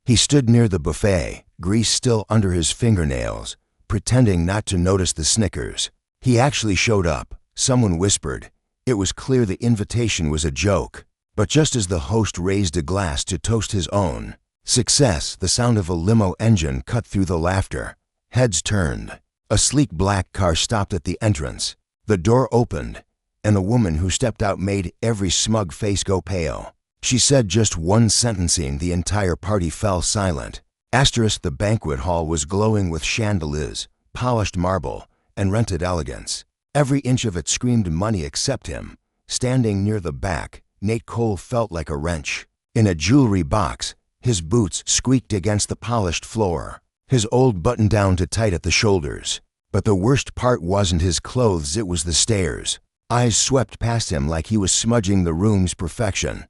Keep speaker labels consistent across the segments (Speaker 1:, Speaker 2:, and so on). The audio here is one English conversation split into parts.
Speaker 1: He stood near the buffet, grease still under his fingernails, pretending not to notice the snickers. He actually showed up. Someone whispered. It was clear the invitation was a joke. But just as the host raised a glass to toast his own success, the sound of a limo engine cut through the laughter. Heads turned. A sleek black car stopped at the entrance. The door opened, and the woman who stepped out made every smug face go pale. She said just one sentencing, the entire party fell silent. The banquet hall was glowing with chandeliers, polished marble, and rented elegance. Every inch of it screamed money except him. Standing near the back, Nate Cole felt like a wrench. In a jewelry box, his boots squeaked against the polished floor. His old button-down too tight at the shoulders. But the worst part wasn't his clothes, it was the stairs. Eyes swept past him like he was smudging the room's perfection.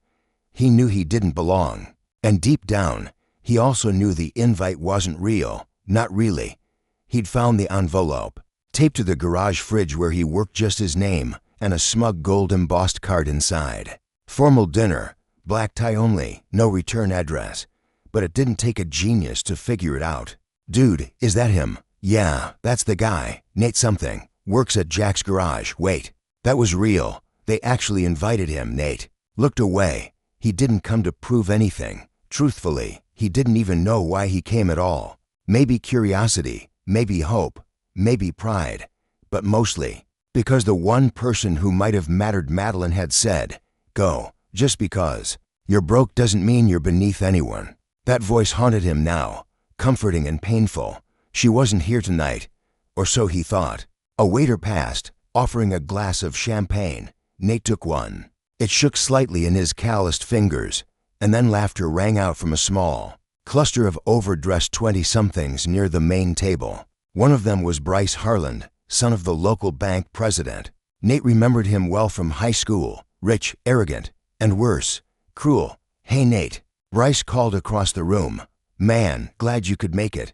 Speaker 1: He knew he didn't belong. And deep down, he also knew the invite wasn't real. Not really. He'd found the envelope, taped to the garage fridge where he worked, just his name, and a smug gold-embossed card inside. Formal dinner, black tie only, no return address. But it didn't take a genius to figure it out. Dude, is that him? Yeah, that's the guy. Nate something. Works at Jack's garage. Wait, that was real. They actually invited him. Nate looked away. He didn't come to prove anything. Truthfully, he didn't even know why he came at all. Maybe curiosity, maybe hope, maybe pride. But mostly, because the one person who might have mattered, Meline, had said, "Go, just because. You're broke doesn't mean you're beneath anyone." That voice haunted him now, comforting and painful. She wasn't here tonight, or so he thought. A waiter passed, offering a glass of champagne. Nate took one. It shook slightly in his calloused fingers, and then laughter rang out from a small cluster of overdressed 20-somethings near the main table. One of them was Bryce Harland, son of the local bank president. Nate remembered him well from high school. Rich, arrogant, and worse, cruel. "Hey, Nate," Bryce called across the room. "Man, glad you could make it.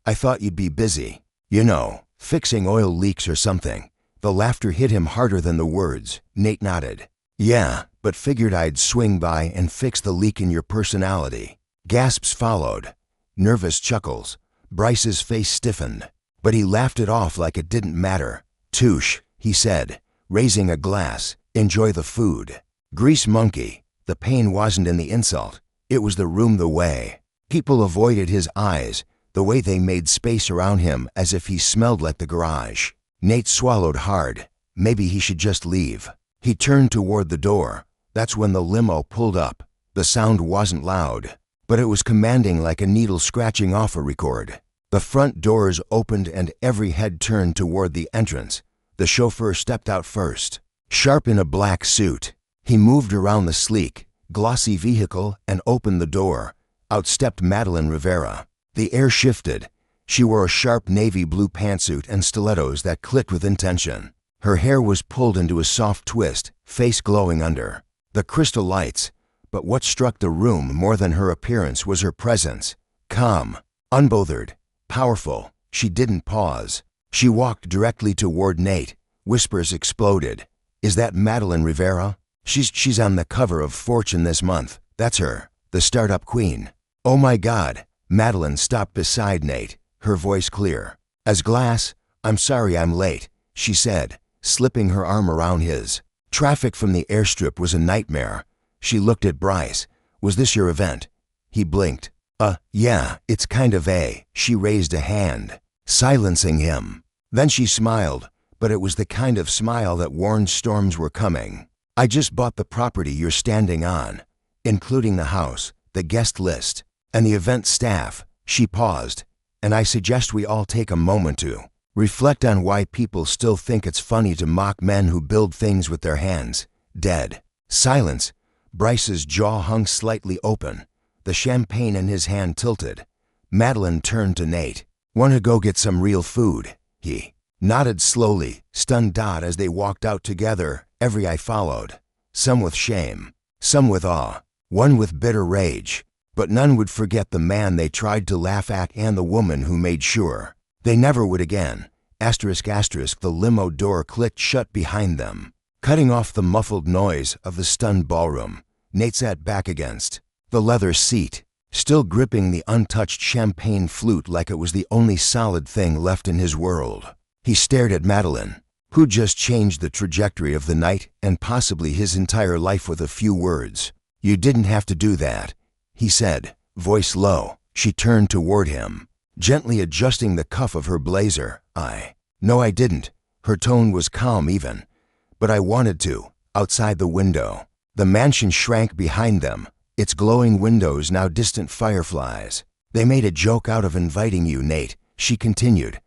Speaker 1: I thought you'd be busy. You know, fixing oil leaks or something." The laughter hit him harder than the words. Nate nodded. "Yeah, but figured I'd swing by and fix the leak in your personality." Gasps followed. Nervous chuckles. Bryce's face stiffened, but he laughed it off like it didn't matter. "Touche," he said, raising a glass. "Enjoy the food." Grease monkey. The pain wasn't in the insult. It was the room, the way people avoided his eyes, the way they made space around him as if he smelled like the garage. Nate swallowed hard. Maybe he should just leave. He turned toward the door. That's when the limo pulled up. The sound wasn't loud, but it was commanding, like a needle scratching off a record. The front doors opened and every head turned toward the entrance. The chauffeur stepped out first, sharp in a black suit. He moved around the sleek, glossy vehicle and opened the door. Out stepped Meline Rivera. The air shifted. She wore a sharp navy blue pantsuit and stilettos that clicked with intention. Her hair was pulled into a soft twist, face glowing under the crystal lights. But what struck the room more than her appearance was her presence. Calm, unbothered, powerful. She didn't pause. She walked directly toward Nate. Whispers exploded. "Is that Meline Rivera? She's on the cover of Fortune this month. That's her, the startup queen." "Oh my God." Meline stopped beside Nate, her voice clear as glass. "I'm sorry I'm late," she said, slipping her arm around his. Traffic from the airstrip was a nightmare. She looked at Bryce. "Was this your event?" He blinked. Yeah, it's kind of a." She raised a hand, silencing him. Then she smiled, but it was the kind of smile that warned storms were coming. "I just bought the property you're standing on, including the house, the guest list, and the event staff." She paused. "And I suggest we all take a moment to reflect on why people still think it's funny to mock men who build things with their hands." Dead silence. Bryce's jaw hung slightly open. The champagne in his hand tilted. Meline turned to Nate. "Want to go get some real food?" He nodded slowly, stunned as they walked out together. Every eye followed. Some with shame, some with awe, one with bitter rage. But none would forget the man they tried to laugh at and the woman who made sure they never would again. The limo door clicked shut behind them, cutting off the muffled noise of the stunned ballroom. Nate sat back against the leather seat. still gripping the untouched champagne flute like it was the only solid thing left in his world. He stared at Meline, who just changed the trajectory of the night and possibly his entire life with a few words. "You didn't have to do that," he said, voice low. She turned toward him, gently adjusting the cuff of her blazer. No, I didn't." Her tone was calm even. "But I wanted to." Outside the window, the mansion shrank behind them, its glowing windows now distant fireflies. "They made a joke out of inviting you, Nate," she continued.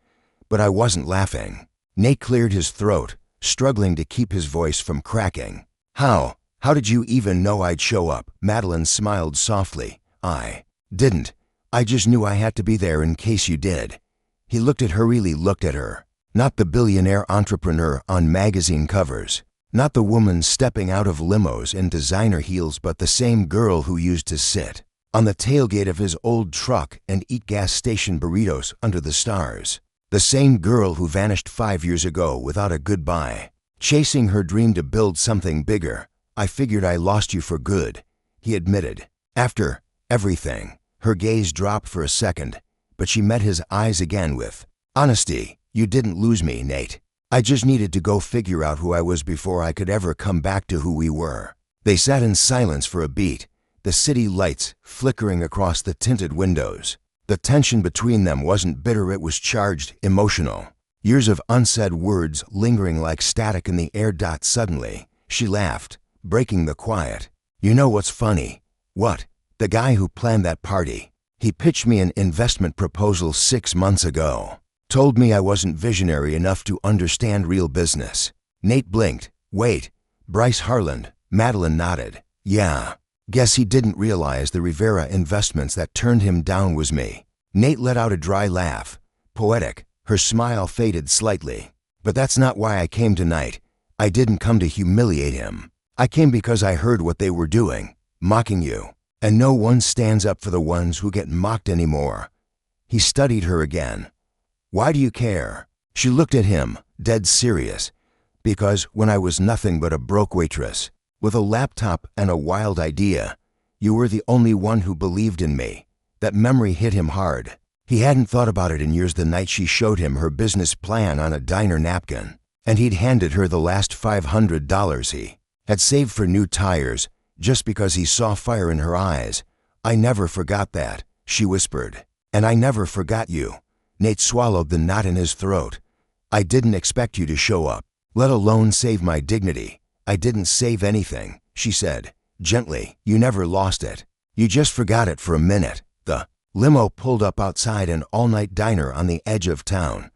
Speaker 1: "But I wasn't laughing." Nate cleared his throat, struggling to keep his voice from cracking. How did you even know I'd show up?" Meline smiled softly. "I didn't. I just knew I had to be there in case you did." He looked at her, really looked at her. Not the billionaire entrepreneur on magazine covers. Not the woman stepping out of limos in designer heels, but the same girl who used to sit on the tailgate of his old truck and eat gas station burritos under the stars. The same girl who vanished 5 years ago without a goodbye, chasing her dream to build something bigger. "I figured I lost you for good," he admitted. "After everything." Her gaze dropped for a second, but she met his eyes again with honesty. "You didn't lose me, Nate. I just needed to go figure out who I was before I could ever come back to who we were." They sat in silence for a beat, the city lights flickering across the tinted windows. The tension between them wasn't bitter, it was charged, emotional. Years of unsaid words lingering like static in the air. Suddenly, she laughed, breaking the quiet. "You know what's funny?" "What?" "The guy who planned that party. He pitched me an investment proposal 6 months ago. Told me I wasn't visionary enough to understand real business." Nate blinked. "Wait, Bryce Harland?" Meline nodded. "Yeah. Guess he didn't realize the Rivera Investments that turned him down was me." Nate let out a dry laugh. Poetic. Her smile faded slightly. "But that's not why I came tonight. I didn't come to humiliate him. I came because I heard what they were doing, mocking you. And no one stands up for the ones who get mocked anymore." He studied her again. "Why do you care?" She looked at him, dead serious. "Because when I was nothing but a broke waitress, with a laptop and a wild idea, you were the only one who believed in me." That memory hit him hard. He hadn't thought about it in years. The night she showed him her business plan on a diner napkin, and he'd handed her the last $500 he had saved for new tires, just because he saw fire in her eyes. "I never forgot that," she whispered. "And I never forgot you." Nate swallowed the knot in his throat. "I didn't expect you to show up, let alone save my dignity." "I didn't save anything," she said, gently. "You never lost it. You just forgot it for a minute." The limo pulled up outside an all-night diner on the edge of town.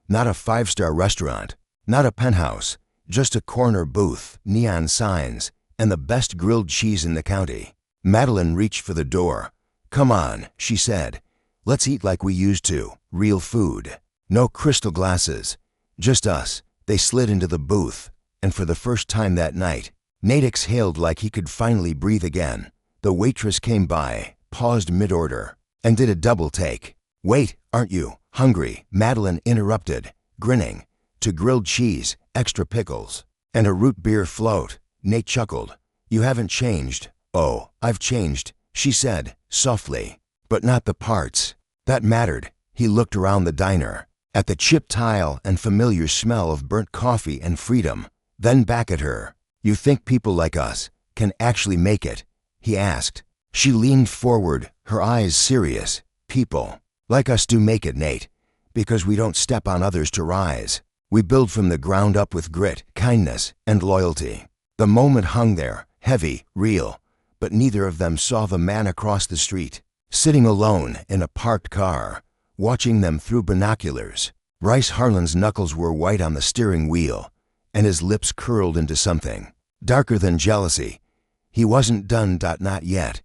Speaker 1: Not a 5-star restaurant, not a penthouse, just a corner booth, neon signs, and the best grilled cheese in the county. Meline reached for the door. "Come on," she said. "Let's eat like we used to, real food. No crystal glasses, just us." They slid into the booth, and for the first time that night, Nate exhaled like he could finally breathe again. The waitress came by, paused mid-order, and did a double take. "Wait, aren't you hungry?" Meline interrupted, grinning. "To grilled cheese, extra pickles, and a root beer float." Nate chuckled. "You haven't changed." "Oh, I've changed," she said, softly. "But not the parts that mattered." He looked around the diner, at the chipped tile and familiar smell of burnt coffee and freedom, then back at her. "You think people like us can actually make it?" he asked. She leaned forward, her eyes serious. "People like us do make it, Nate, because we don't step on others to rise. We build from the ground up with grit, kindness, and loyalty." The moment hung there, heavy, real, but neither of them saw the man across the street, sitting alone in a parked car, watching them through binoculars. Bryce Harland's knuckles were white on the steering wheel, and his lips curled into something darker than jealousy. He wasn't done. Not yet.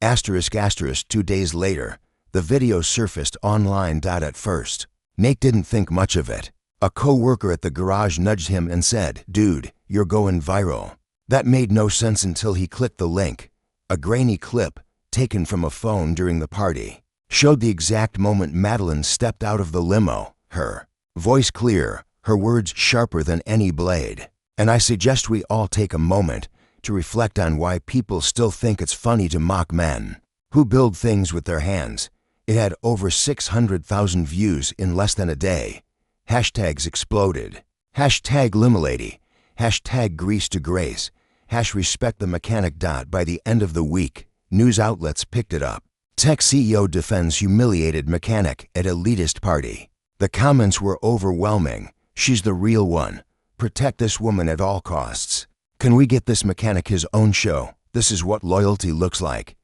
Speaker 1: Asterisk asterisk 2 days later, the video surfaced online. At first, Nate didn't think much of it. A co-worker at the garage nudged him and said, "Dude, you're going viral." That made no sense until he clicked the link. A grainy clip, taken from a phone during the party, showed the exact moment Meline stepped out of the limo, her voice clear, her words sharper than any blade. "And I suggest we all take a moment to reflect on why people still think it's funny to mock men. Who build things with their hands. It had over 600,000 views in less than a day. Hashtags exploded. Hashtag Limolady. Hashtag Grease to Grace. Respect the mechanic. By the end of the week, news outlets picked it up. Tech CEO defends humiliated mechanic at elitist party. The comments were overwhelming. She's the real one. Protect this woman at all costs. Can we get this mechanic his own show? This is what loyalty looks like.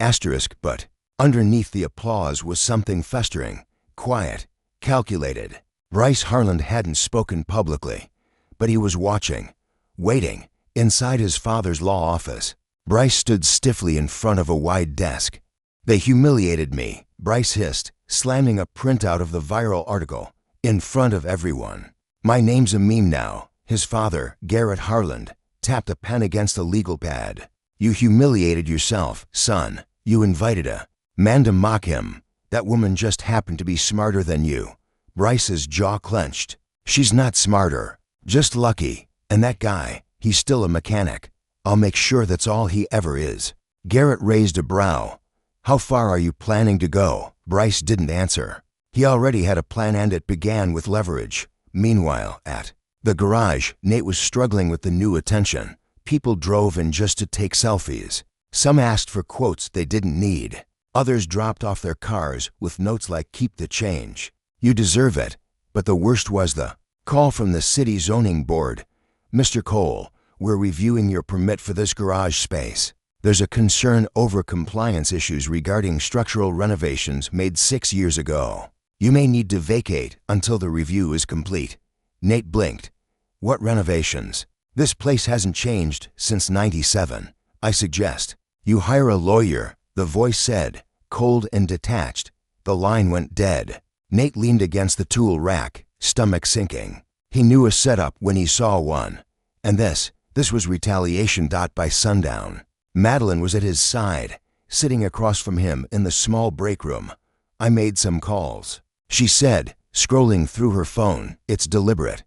Speaker 1: Asterisk, but underneath the applause was something festering, quiet, calculated. Bryce Harland hadn't spoken publicly, but he was watching, waiting, inside his father's law office. Bryce stood stiffly in front of a wide desk. They humiliated me, Bryce hissed, slamming a printout of the viral article, in front of everyone. My name's a meme now. His father, Garrett Harland, tapped a pen against a legal pad. You humiliated yourself, son. You invited a man to mock him. That woman just happened to be smarter than you. Bryce's jaw clenched. She's not smarter, just lucky. And that guy, he's still a mechanic. I'll make sure that's all he ever is. Garrett raised a brow. How far are you planning to go? Bryce didn't answer. He already had a plan and it began with leverage. Meanwhile, at the garage, Nate was struggling with the new attention. People drove in just to take selfies. Some asked for quotes they didn't need. Others dropped off their cars with notes like "Keep the change. You deserve it." But the worst was the call from the city zoning board. Mr. Cole, we're reviewing your permit for this garage space. There's a concern over compliance issues regarding structural renovations made 6 years ago. You may need to vacate until the review is complete. Nate blinked. What renovations? This place hasn't changed since '97. I suggest you hire a lawyer, the voice said, cold and detached. The line went dead. Nate leaned against the tool rack, stomach sinking. He knew a setup when he saw one. And this was retaliation. By sundown, Meline was at his side, sitting across from him in the small break room. I made some calls, she said, scrolling through her phone. It's deliberate.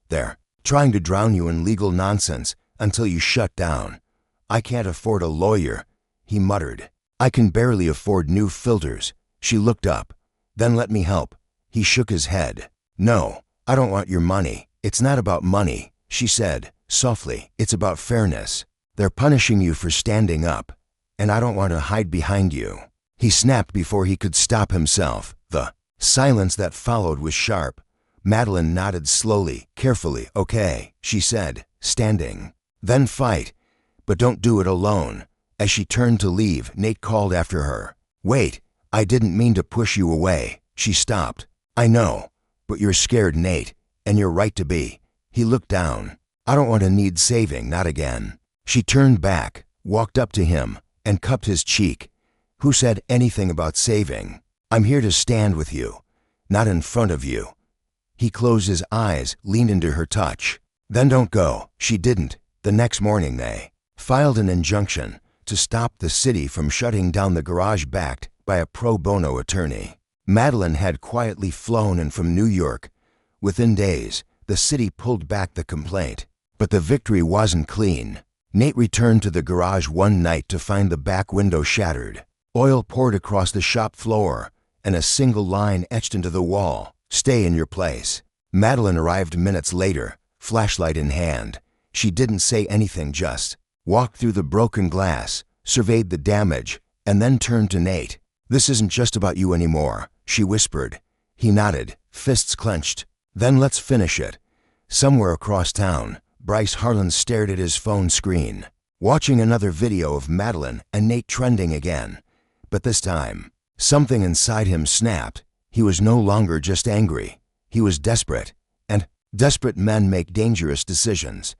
Speaker 1: They're trying to drown you in legal nonsense until you shut down. I can't afford a lawyer, he muttered. I can barely afford new filters. She looked up. Then let me help. He shook his head. No, I don't want your money. It's not about money, she said, softly. It's about fairness. They're punishing you for standing up, and I don't want to hide behind you. He snapped before he could stop himself. The silence that followed was sharp. Meline nodded slowly, carefully. Okay, she said, standing. Then fight, but don't do it alone. As she turned to leave, Nate called after her. Wait, I didn't mean to push you away. She stopped. I know, but you're scared, Nate, and you're right to be. He looked down. I don't want to need saving, not again. She turned back, walked up to him, and cupped his cheek. Who said anything about saving? I'm here to stand with you, not in front of you. He closed his eyes, leaned into her touch. Then don't go. She didn't. The next morning they filed an injunction to stop the city from shutting down the garage backed by a pro bono attorney. Meline had quietly flown in from New York. Within days, the city pulled back the complaint. But the victory wasn't clean. Nate returned to the garage one night to find the back window shattered. Oil poured across the shop floor, and a single line etched into the wall. Stay in your place. Meline arrived minutes later, flashlight in hand. She didn't say anything, just walked through the broken glass, surveyed the damage, and then turned to Nate. This isn't just about you anymore, she whispered. He nodded, fists clenched. Then let's finish it. Somewhere across town, Bryce Harland stared at his phone screen, watching another video of Meline and Nate trending again. But this time, something inside him snapped. He was no longer just angry. He was desperate. And desperate men make dangerous decisions.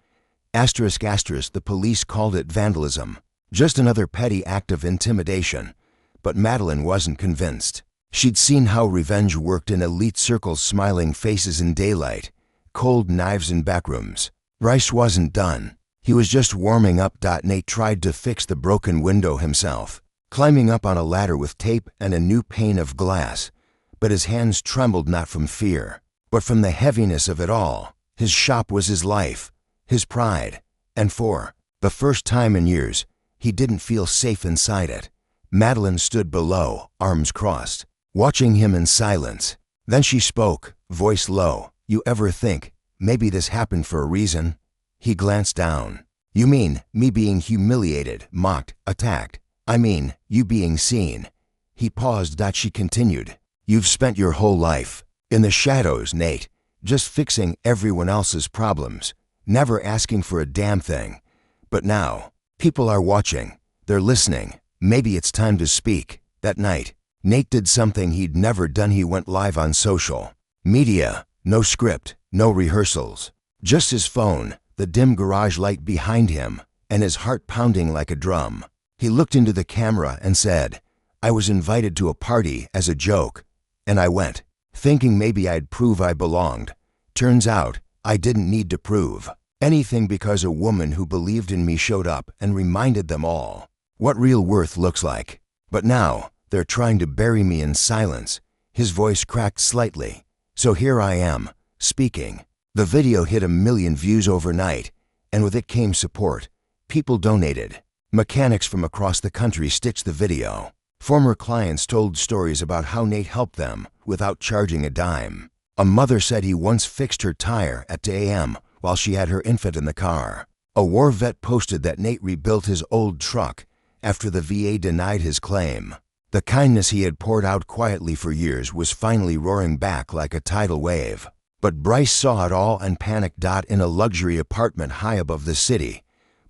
Speaker 1: Asterisk, the police called it vandalism. Just another petty act of intimidation. But Meline wasn't convinced. She'd seen how revenge worked in elite circles, smiling faces in daylight, cold knives in backrooms. Bryce wasn't done. He was just warming up. Nate tried to fix the broken window himself, climbing up on a ladder with tape and a new pane of glass. But his hands trembled, not from fear, but from the heaviness of it all. His shop was his life, his pride, and for the first time in years, he didn't feel safe inside it. Meline stood below, arms crossed, watching him in silence. Then she spoke, voice low. You ever think, maybe this happened for a reason? He glanced down. You mean, me being humiliated, mocked, attacked? I mean, you being seen. He paused. She continued. You've spent your whole life in the shadows, Nate, just fixing everyone else's problems, never asking for a damn thing. But now, people are watching. They're listening. Maybe it's time to speak. That night, Nate did something he'd never done. He went live on social media. No script, no rehearsals. Just his phone, the dim garage light behind him, and his heart pounding like a drum. He looked into the camera and said, I was invited to a party as a joke, and I went, thinking maybe I'd prove I belonged. Turns out, I didn't need to prove anything because a woman who believed in me showed up and reminded them all what real worth looks like. But now, they're trying to bury me in silence. His voice cracked slightly. So here I am, speaking. The video hit 1 million views overnight, and with it came support. People donated. Mechanics from across the country stitched the video. Former clients told stories about how Nate helped them without charging a dime. A mother said he once fixed her tire at 2 a.m. while she had her infant in the car. A war vet posted that Nate rebuilt his old truck after the VA denied his claim. The kindness he had poured out quietly for years was finally roaring back like a tidal wave. But Bryce saw it all and panicked. In a luxury apartment high above the city,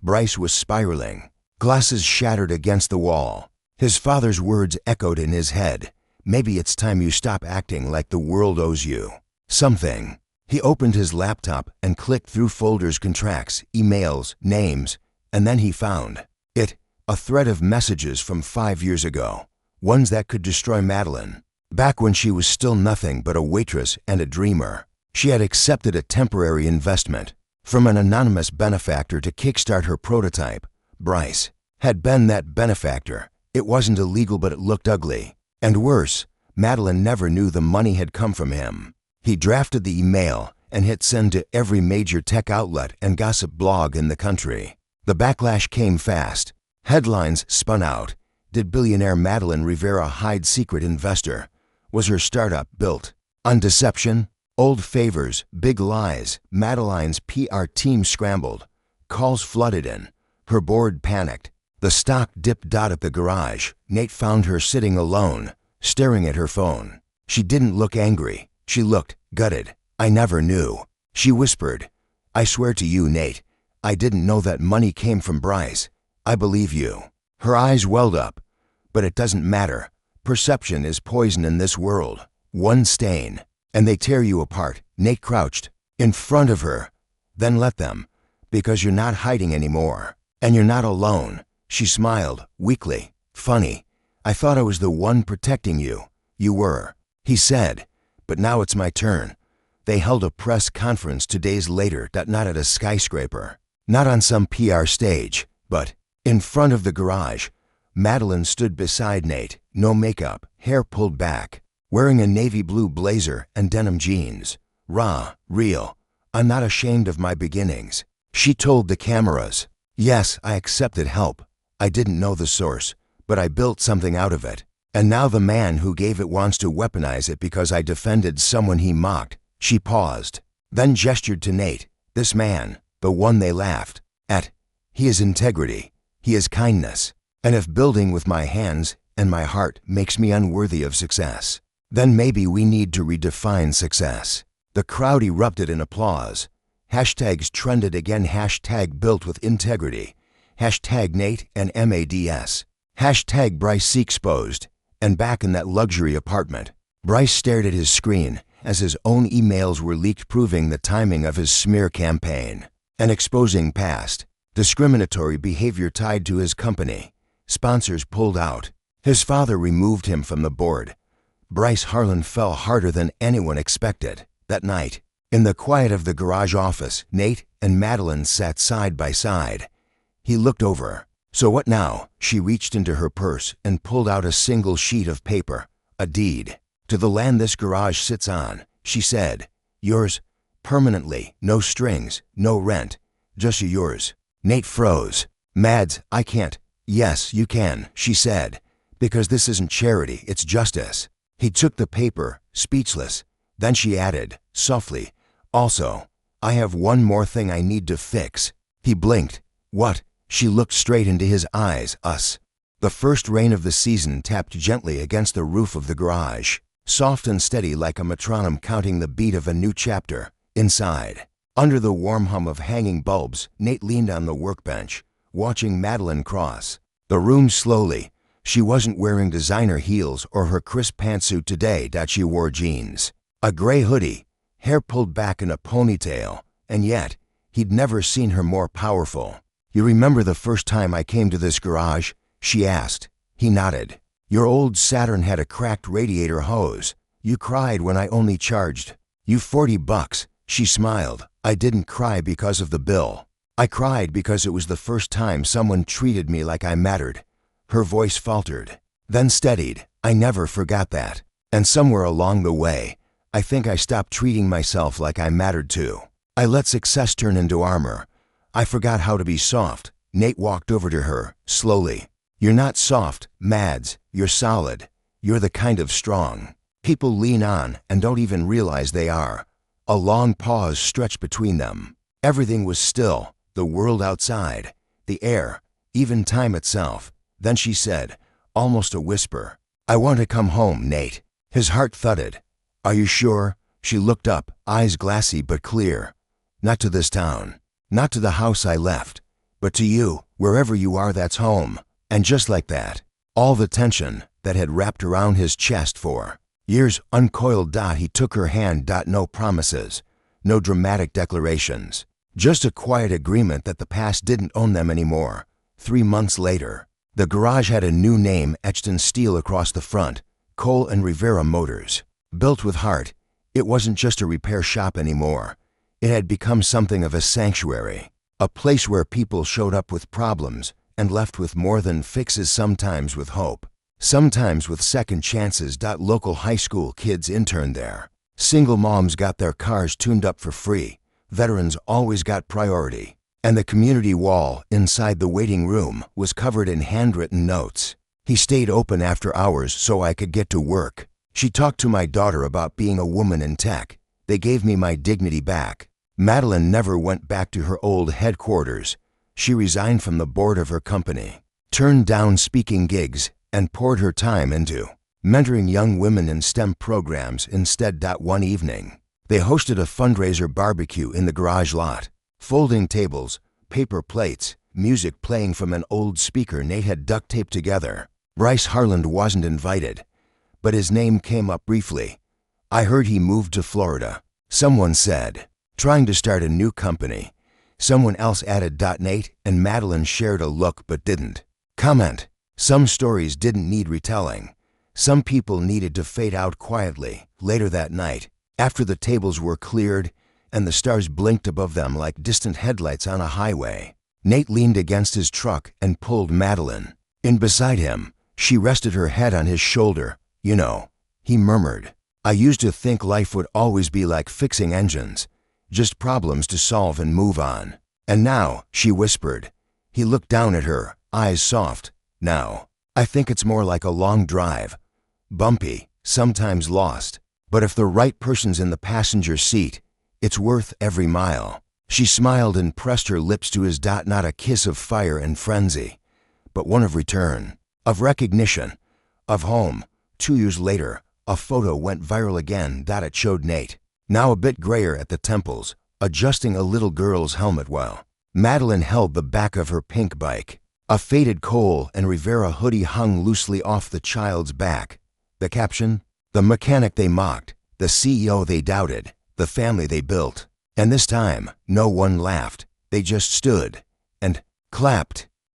Speaker 1: Bryce was spiraling. Glasses shattered against the wall. His father's words echoed in his head. Maybe it's time you stop acting like the world owes you something. He opened his laptop and clicked through folders, contracts, emails, names, and then he found it, a thread of messages from 5 years ago. Ones that could destroy Meline. Back when she was still nothing but a waitress and a dreamer, she had accepted a temporary investment from an anonymous benefactor to kickstart her prototype. Bryce had been that benefactor. It wasn't illegal, but it looked ugly. And worse, Meline never knew the money had come from him. He drafted the email and hit send to every major tech outlet and gossip blog in the country. The backlash came fast. Headlines spun out. Did billionaire Meline Rivera hide secret investor? Was her startup built on deception? Old favors, big lies. Meline's PR team scrambled. Calls flooded in. Her board panicked. The stock dipped. At the garage, Nate found her sitting alone, staring at her phone. She didn't look angry. She looked gutted. I never knew. She whispered, I swear to you, Nate, I didn't know that money came from Bryce. I believe you. Her eyes welled up. But it doesn't matter. Perception is poison in this world. One stain, and they tear you apart. Nate crouched in front of her. Then let them, because you're not hiding anymore. And you're not alone. She smiled, weakly. Funny. I thought I was the one protecting you. You were. He said, but now it's my turn. They held a press conference 2 days later. Not at a skyscraper. Not on some PR stage, but in front of the garage. Meline stood beside Nate, no makeup, hair pulled back, wearing a navy blue blazer and denim jeans. Raw, real. I'm not ashamed of my beginnings. She told the cameras. Yes, I accepted help. I didn't know the source, but I built something out of it. And now the man who gave it wants to weaponize it because I defended someone he mocked. She paused, then gestured to Nate. This man, the one they laughed at. He has integrity. He has kindness. And if building with my hands and my heart makes me unworthy of success, then maybe we need to redefine success. The crowd erupted in applause. Hashtags trended again. Hashtag built with integrity. Hashtag Nate and MADS. Hashtag Bryce exposed. And back in that luxury apartment, Bryce stared at his screen as his own emails were leaked, proving the timing of his smear campaign and exposing past discriminatory behavior tied to his company. Sponsors pulled out. His father removed him from the board. Bryce Harlan fell harder than anyone expected. That night, in the quiet of the garage office, Nate and Meline sat side by side. He looked over. So what now? She reached into her purse and pulled out a single sheet of paper. A deed to the land this garage sits on, she said. Yours, permanently, no strings, no rent, just yours. Nate froze. Mads, I can't. Yes, you can, she said, Because this isn't charity, it's justice." He took the paper, speechless. Then she added, softly, "Also, I have one more thing I need to fix." He blinked. "What?" She looked straight into his eyes. "Us." The first rain of the season tapped gently against the roof of the garage, soft and steady like a metronome counting the beat of a new chapter. Inside, under the warm hum of hanging bulbs, Nate leaned on the workbench, watching Meline cross the room slowly. She wasn't wearing designer heels or her crisp pantsuit today. She wore jeans, a gray hoodie, hair pulled back in a ponytail, and yet he'd never seen her more powerful. "You remember the first time I came to this garage?" she asked. He nodded. "Your old Saturn had a cracked radiator hose. You cried when I only charged you $40. She smiled. "I didn't cry because of the bill. I cried because it was the first time someone treated me like I mattered." Her voice faltered, then steadied. "I never forgot that. And somewhere along the way, I think I stopped treating myself like I mattered too. I let success turn into armor. I forgot how to be soft." Nate walked over to her, slowly. "You're not soft, Mads. You're solid. You're the kind of strong people lean on and don't even realize they are." A long pause stretched between them. Everything was still, the world outside, the air, even time itself. Then she said, almost a whisper, "I want to come home, Nate." His heart thudded. "Are you sure?" She looked up, eyes glassy but clear. "Not to this town, not to the house I left, but to you, wherever you are, that's home." And just like that, all the tension that had wrapped around his chest for years uncoiled. He took her hand. No promises, no dramatic declarations, just a quiet agreement that the past didn't own them anymore. 3 months later, the garage had a new name etched in steel across the front: Cole and Rivera Motors. Built with heart, it wasn't just a repair shop anymore. It had become something of a sanctuary, a place where people showed up with problems and left with more than fixes, sometimes with hope, sometimes with second chances. Local high school kids interned there. Single moms got their cars tuned up for free. Veterans always got priority. And the community wall inside the waiting room was covered in handwritten notes. "He stayed open after hours so I could get to work. She talked to my daughter about being a woman in tech. They gave me my dignity back." Meline never went back to her old headquarters. She resigned from the board of her company, turned down speaking gigs, and poured her time into mentoring young women in STEM programs instead. One evening, they hosted a fundraiser barbecue in the garage lot. Folding tables, paper plates, music playing from an old speaker Nate had duct taped together. Bryce Harland wasn't invited, but his name came up briefly. "I heard he moved to Florida," someone said, "trying to start a new company." Someone else added. Nate and Meline shared a look but didn't comment. Some stories didn't need retelling. Some people needed to fade out quietly. Later that night, after the tables were cleared and the stars blinked above them like distant headlights on a highway, Nate leaned against his truck and pulled Meline in beside him. She rested her head on his shoulder. "You know," he murmured, "I used to think life would always be like fixing engines, just problems to solve and move on. And now," she whispered. He looked down at her, eyes soft. "Now, I think it's more like a long drive. Bumpy, sometimes lost. But if the right person's in the passenger seat, it's worth every mile." She smiled and pressed her lips to his. Not a kiss of fire and frenzy, but one of return, of recognition, of home. 2 years later, a photo went viral again. It showed Nate, now a bit grayer at the temples, adjusting a little girl's helmet while Meline held the back of her pink bike. A faded Cole and Rivera hoodie hung loosely off the child's back. The caption: "The mechanic they mocked, the CEO they doubted, the family they built." And this time, no one laughed. They just stood and clapped.